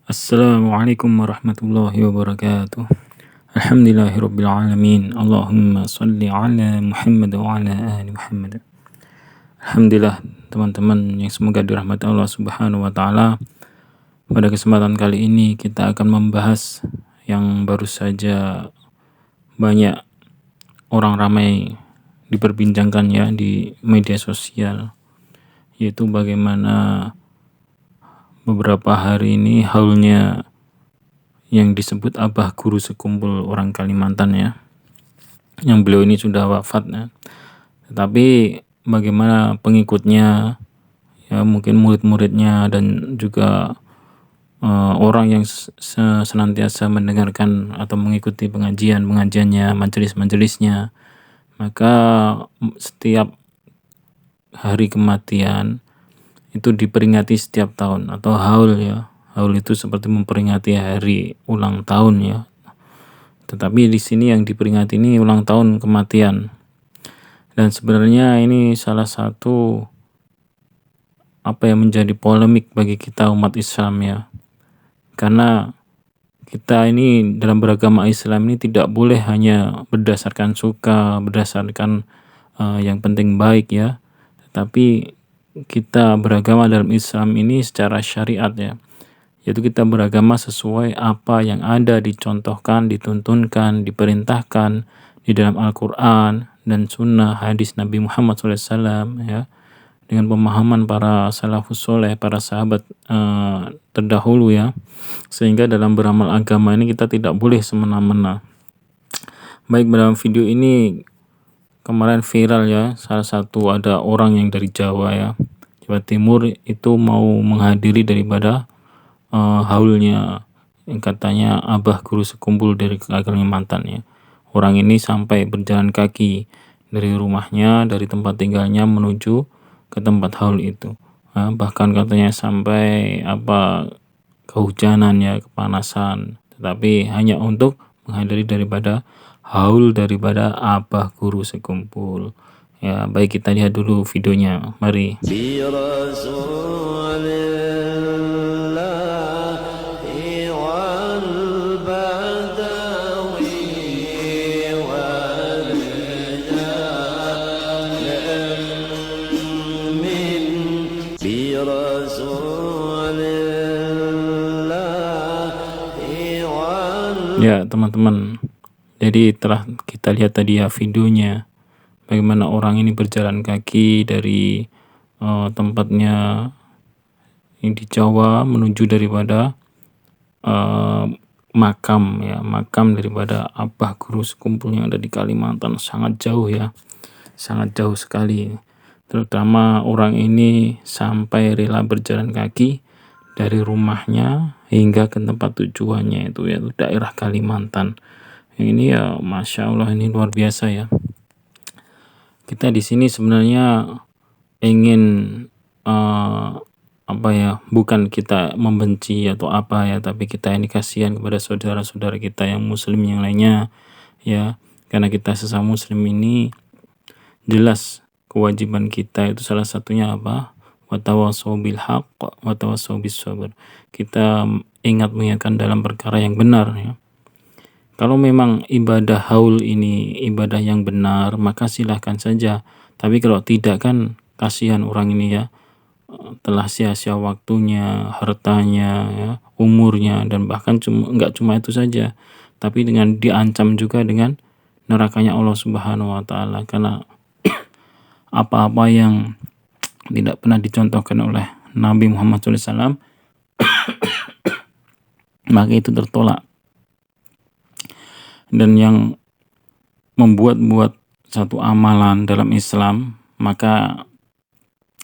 Assalamualaikum warahmatullahi wabarakatuh. Alhamdulillahirabbil alamin. Allahumma shalli ala Muhammad wa ala ali Muhammad. Alhamdulillah teman-teman yang semoga dirahmati Allah Subhanahu wa taala. Pada kesempatan kali ini kita akan membahas yang baru saja banyak orang ramai diperbincangkan ya di media sosial, yaitu bagaimana beberapa hari ini haulnya yang disebut Abah Guru Sekumpul orang Kalimantan ya, yang beliau ini sudah wafat ya. Tetapi bagaimana pengikutnya ya, mungkin murid-muridnya dan juga orang yang senantiasa mendengarkan atau mengikuti pengajiannya, majelis-majelisnya, maka setiap hari kematian itu diperingati setiap tahun atau haul ya. Haul itu seperti memperingati hari ulang tahun ya. Tetapi di sini yang diperingati ini ulang tahun kematian. Dan sebenarnya ini salah satu yang menjadi polemik bagi kita umat Islam ya. Karena kita ini dalam beragama Islam ini tidak boleh hanya berdasarkan suka, berdasarkan yang penting baik ya. Tetapi kita beragama dalam Islam ini secara syariat ya, yaitu kita beragama sesuai apa yang ada dicontohkan, dituntunkan, diperintahkan di dalam Al-Quran dan Sunnah hadis Nabi Muhammad SAW ya, dengan pemahaman para salafus soleh, para sahabat terdahulu ya, sehingga dalam beramal agama ini kita tidak boleh semena-mena. Baik, dalam video ini kemarin viral ya, salah satu ada orang yang dari Jawa ya, Jawa Timur itu mau menghadiri daripada haulnya yang katanya Abah Guru Sekumpul dari Kalimantan ya. Orang ini sampai berjalan kaki dari rumahnya, dari tempat tinggalnya menuju ke tempat haul itu. Bahkan katanya sampai kehujanan ya, kepanasan, tetapi hanya untuk menghadiri daripada haul daripada Abah Guru Sekumpul ya. Baik, kita lihat dulu videonya, mari. Ya teman-teman, jadi telah kita lihat tadi ya videonya, bagaimana orang ini berjalan kaki dari tempatnya yang di Jawa menuju daripada makam daripada Abah Guru Sekumpul yang ada di Kalimantan. Sangat jauh ya, sangat jauh sekali. Terutama orang ini sampai rela berjalan kaki dari rumahnya hingga ke tempat tujuannya itu ya, daerah Kalimantan. Ini ya Masya Allah, ini luar biasa ya. Kita di sini sebenarnya ingin bukan kita membenci atau ya, tapi kita ini kasihan kepada saudara-saudara kita yang muslim yang lainnya ya, karena kita sesama muslim ini jelas kewajiban kita itu salah satunya watawassaw bil haqq watawassaw bis sabr. Kita mengingatkan dalam perkara yang benar ya. Kalau memang ibadah haul ini ibadah yang benar, maka silahkan saja. Tapi kalau tidak, kan kasihan orang ini ya, telah sia-sia waktunya, hartanya ya, umurnya, dan bahkan enggak cuma itu saja, tapi dengan diancam juga dengan nerakanya Allah Subhanahu wa taala, karena apa-apa yang tidak pernah dicontohkan oleh Nabi Muhammad SAW maka itu tertolak. Dan yang membuat satu amalan dalam Islam, maka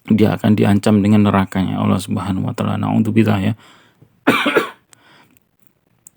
dia akan diancam dengan nerakanya Allah Subhanahu wa taala. Na'udzubillah ya.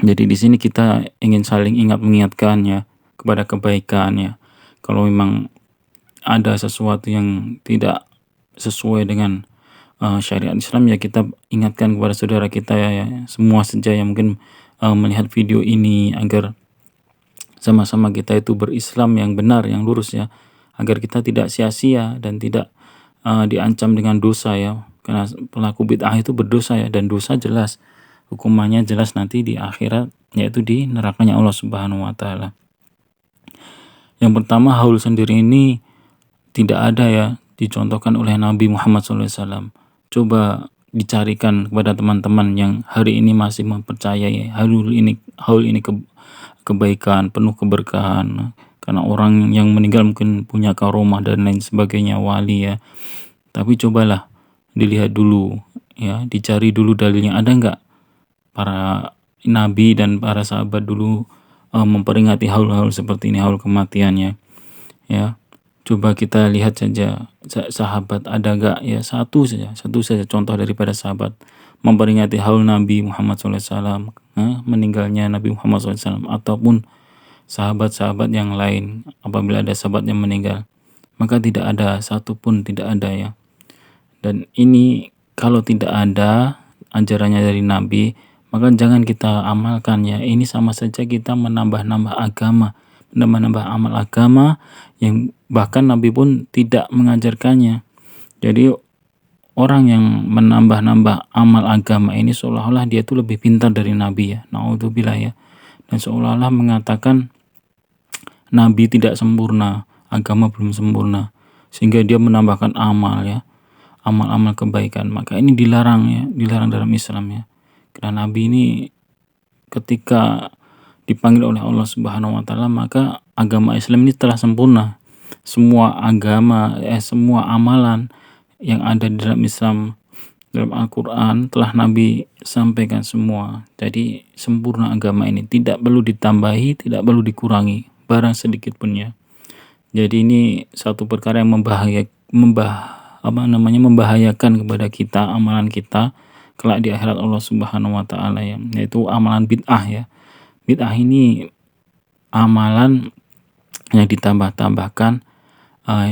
Jadi di sini kita ingin saling mengingatkan ya kepada kebaikan ya. Kalau memang ada sesuatu yang tidak sesuai dengan syariat Islam ya, kita ingatkan kepada saudara kita ya, semua saja yang mungkin melihat video ini, agar sama-sama kita itu berislam yang benar, yang lurus ya, agar kita tidak sia-sia dan tidak diancam dengan dosa ya, karena pelaku bid'ah itu berdosa ya, dan dosa jelas hukumannya jelas nanti di akhirat, yaitu di nerakanya Allah Subhanahu wa taala. Yang pertama, haul sendiri ini tidak ada ya dicontohkan oleh Nabi Muhammad SAW. Coba dicarikan kepada teman-teman yang hari ini masih mempercayai haul ini kebaikan, penuh keberkahan. Karena orang yang meninggal mungkin punya karomah dan lain sebagainya, wali ya. Tapi cobalah dilihat dulu ya, dicari dulu dalilnya, ada nggak para nabi dan para sahabat dulu memperingati haul-haul seperti ini, haul kematiannya ya. Coba kita lihat saja sahabat ada gak ya, satu saja contoh daripada sahabat memperingati haul Nabi Muhammad SAW, meninggalnya Nabi Muhammad SAW, ataupun sahabat-sahabat yang lain. Apabila ada sahabat yang meninggal, maka tidak ada satupun, tidak ada ya. Dan ini kalau tidak ada ajarannya dari Nabi, maka jangan kita amalkan ya. Ini sama saja kita menambah-nambah agama, menambah amal agama yang bahkan Nabi pun tidak mengajarkannya. Jadi orang yang menambah-nambah amal agama ini seolah-olah dia itu lebih pintar dari Nabi ya. Naudzubillah ya. Dan seolah-olah mengatakan Nabi tidak sempurna, agama belum sempurna, sehingga dia menambahkan amal ya, amal-amal kebaikan. Maka ini dilarang ya, dilarang dalam Islam ya. Karena Nabi ini ketika dipanggil oleh Allah Subhanahu wa taala, maka agama Islam ini telah sempurna. Semua agama, semua amalan yang ada di dalam Islam, dalam Al-Quran telah Nabi sampaikan semua. Jadi sempurna agama ini, tidak perlu ditambahi, tidak perlu dikurangi barang sedikit pun ya. Jadi ini satu perkara yang membahayakan kepada kita, amalan kita kelak di akhirat Allah Subhanahu wa taala ya, yaitu amalan bid'ah ya. Bid'ah ini amalan yang ditambah-tambahkan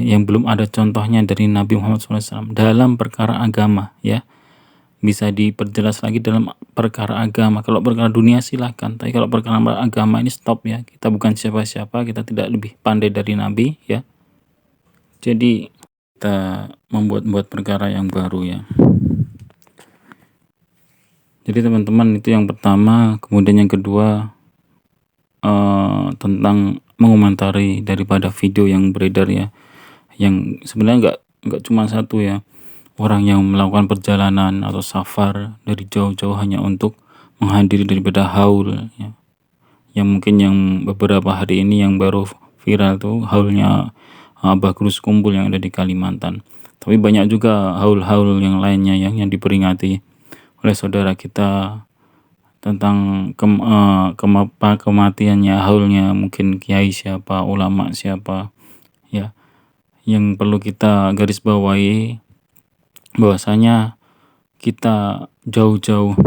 yang belum ada contohnya dari Nabi Muhammad SAW dalam perkara agama ya. Bisa diperjelas lagi dalam perkara agama. Kalau perkara dunia silahkan, tapi kalau perkara agama ini stop ya. Kita bukan siapa-siapa, kita tidak lebih pandai dari Nabi ya. Jadi kita membuat perkara yang baru ya. Jadi teman-teman, itu yang pertama. Kemudian yang kedua, tentang mengomentari daripada video yang beredar ya, yang sebenarnya nggak cuma satu ya, orang yang melakukan perjalanan atau safar dari jauh-jauh hanya untuk menghadiri daripada haul ya. Yang mungkin yang beberapa hari ini yang baru viral tuh haulnya Abah Grus Kumpul yang ada di Kalimantan. Tapi banyak juga haul-haul yang lainnya yang diperingati oleh saudara kita tentang kematiannya, haulnya, mungkin kiai siapa, ulama siapa ya. Yang perlu kita garis bawahi bahwasanya kita jauh-jauh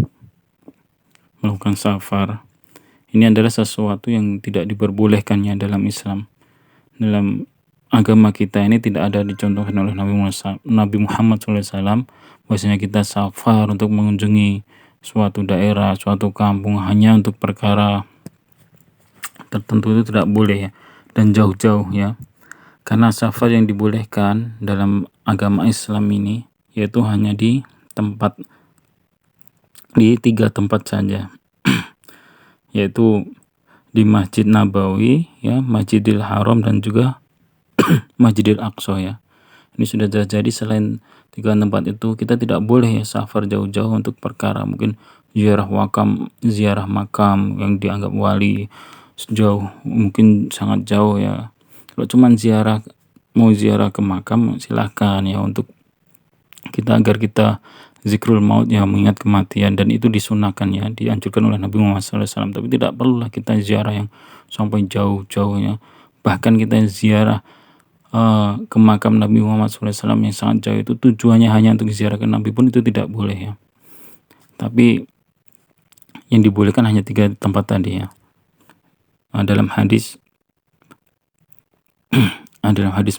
melakukan safar ini adalah sesuatu yang tidak diperbolehkannya dalam Islam. Dalam agama kita ini tidak ada dicontohkan oleh Nabi Muhammad SAW bahwasanya kita safar untuk mengunjungi suatu daerah, suatu kampung hanya untuk perkara tertentu, itu tidak boleh ya, dan jauh-jauh ya. Karena safar yang dibolehkan dalam agama Islam ini yaitu hanya di 3 tempat saja. Yaitu di Masjid Nabawi ya, Masjidil Haram, dan juga Masjidil Aqsa ya. Ini sudah jadi selain 3 tempat itu kita tidak boleh ya safar jauh-jauh untuk perkara mungkin ziarah makam yang dianggap wali sejauh mungkin sangat jauh ya. Kalau cuma mau ziarah ke makam silahkan ya, untuk kita agar kita zikrul maut ya, mengingat kematian, dan itu disunahkan ya, dianjurkan oleh Nabi Muhammad SAW. Tapi tidak perlulah kita ziarah yang sampai jauh-jauh ya. Bahkan kita ziarah ke makam Nabi Muhammad SAW yang sangat jauh itu tujuannya hanya untuk ziarah ke Nabi pun itu tidak boleh ya. Tapi yang dibolehkan hanya 3 tempat tadi ya. Dalam hadis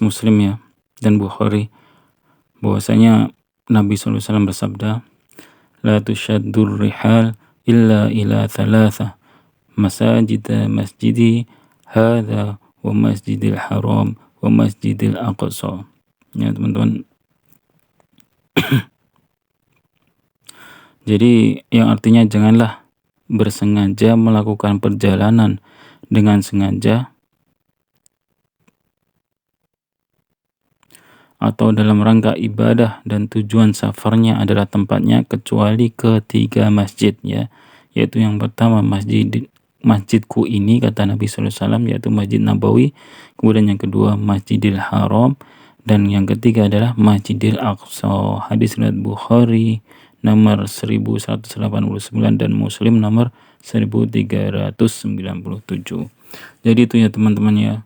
Muslim ya dan Bukhari bahwasanya Nabi SAW bersabda, la tushaddur rihal illa ila thalatha masjidi hadha wa masjidil haram wa masjidil aqsa. Ya teman-teman, Jadi yang artinya janganlah bersengaja melakukan perjalanan dengan sengaja atau dalam rangka ibadah dan tujuan safarnya adalah tempatnya kecuali ketiga masjid, ya, yaitu yang pertama masjidku ini, kata Nabi SAW, yaitu Masjid Nabawi. Kemudian yang kedua Masjidil Haram, dan yang ketiga adalah Masjidil Aqsa. Hadis riwayat Bukhari nomor 1189 dan Muslim nomor 1397. Jadi itu ya teman-teman ya.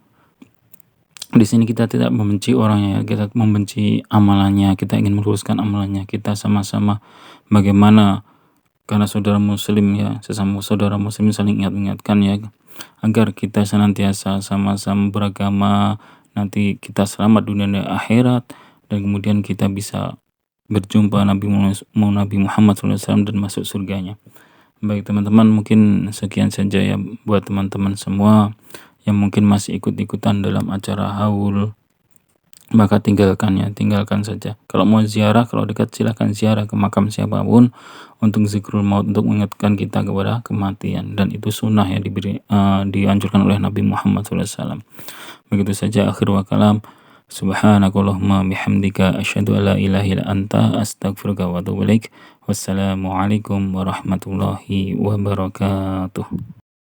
Di sini kita tidak membenci orangnya, kita membenci amalannya, kita ingin meluruskan amalannya. Kita sama-sama bagaimana, karena saudara muslim ya, sesama saudara muslim saling ingat-ingatkan ya, agar kita senantiasa sama-sama beragama, nanti kita selamat dunia dan akhirat, dan kemudian kita bisa berjumpa Nabi Muhammad SAW dan masuk surganya. Baik teman-teman, mungkin sekian saja ya buat teman-teman semua yang mungkin masih ikut-ikutan dalam acara haul, maka tinggalkan saja. Kalau mau ziarah, kalau dekat silahkan ziarah ke makam siapapun untuk zikrul maut, untuk mengingatkan kita kepada kematian, dan itu sunnah yang dianjurkan oleh Nabi Muhammad SAW. Begitu saja akhir wa kalam. Subhanakallahumma bihamdika asyhadu an la ilaha illa anta astaghfiruka wa atubu ilaik. Wassalamualaikum warahmatullahi wabarakatuh.